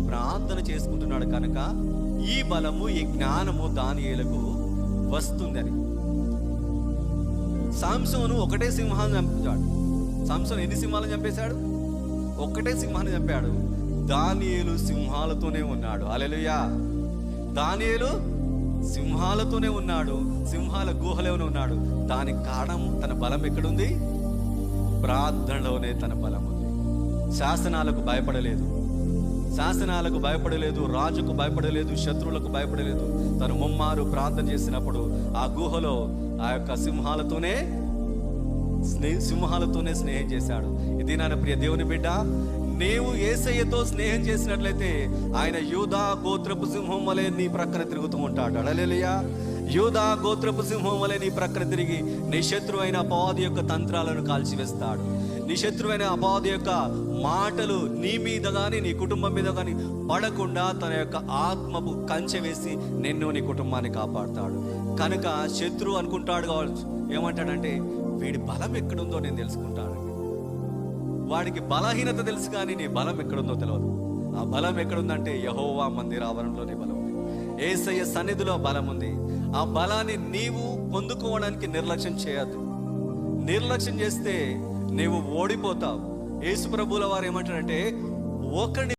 ప్రార్థన చేసుకుంటున్నాడు కనుక ఈ బలము, ఈ జ్ఞానము దానియేలుకు వస్తుందని. సంసోను ఒకటే సింహాన్ని చంపాడు. సంసోను ఎన్ని సింహాలను చంపేశాడు? ఒక్కటే సింహాన్ని చంపాడు. దానియేలు సింహాలతోనే ఉన్నాడు. హల్లెలూయా. దానియేలు సింహాలతోనే ఉన్నాడు, సింహాల గుహలోనే ఉన్నాడు. దానికి కారణం, తన బలం ఎక్కడుంది? ప్రార్థనలోనే తన బలం ఉంది. శాసనాలకు భయపడలేదు, శాసనాలకు భయపడలేదు, రాజుకు భయపడలేదు, శత్రువులకు భయపడలేదు. తను ముమ్మారు ప్రార్థన చేసినప్పుడు ఆ గుహలో ఆ యొక్క సింహాలతోనే స్నేహం చేశాడు. ఇది నా ప్రియ దేవుని బిడ్డ, నీవు యేసయ్యతో స్నేహం చేసినట్లయితే ఆయన యూదా గోత్రపు సింహం వలె నీ ప్రక్కన తిరుగుతూ ఉంటాడు. హల్లెలూయా. యూదా గోత్రపు సింహం వలె నీ ప్రక్కన తిరిగి నీ శత్రువైన అపవాది యొక్క తంత్రాలను కాల్చివేస్తాడు. నీ శత్రువైన అపవాది యొక్క మాటలు నీ మీద కానీ నీ కుటుంబం మీద కానీ పడకుండా తన యొక్క ఆత్మపు కంచె వేసి నిన్ను, నీ కుటుంబాన్ని కాపాడుతాడు. కనుక శత్రువు అనుకుంటాడు కావచ్చు, ఏమంటాడంటే వీడి బలం ఎక్కడుందో నేను తెలుసుకుంటాను. వాడికి బలహీనత తెలుసు, కానీ నీ బలం ఎక్కడుందో తెలియదు. ఆ బలం ఎక్కడుందంటే యెహోవా మందిర ఆవరణలో నీ బలం ఉంది, యేసయ్య సన్నిధిలో బలం ఉంది. ఆ బలాన్ని నీవు పొందుకోవడానికి నిర్లక్ష్యం చేయద్దు. నిర్లక్ష్యం చేస్తే నీవు ఓడిపోతావు. యేసు ప్రభువుల వారు ఏమంటారంటే, ఒకని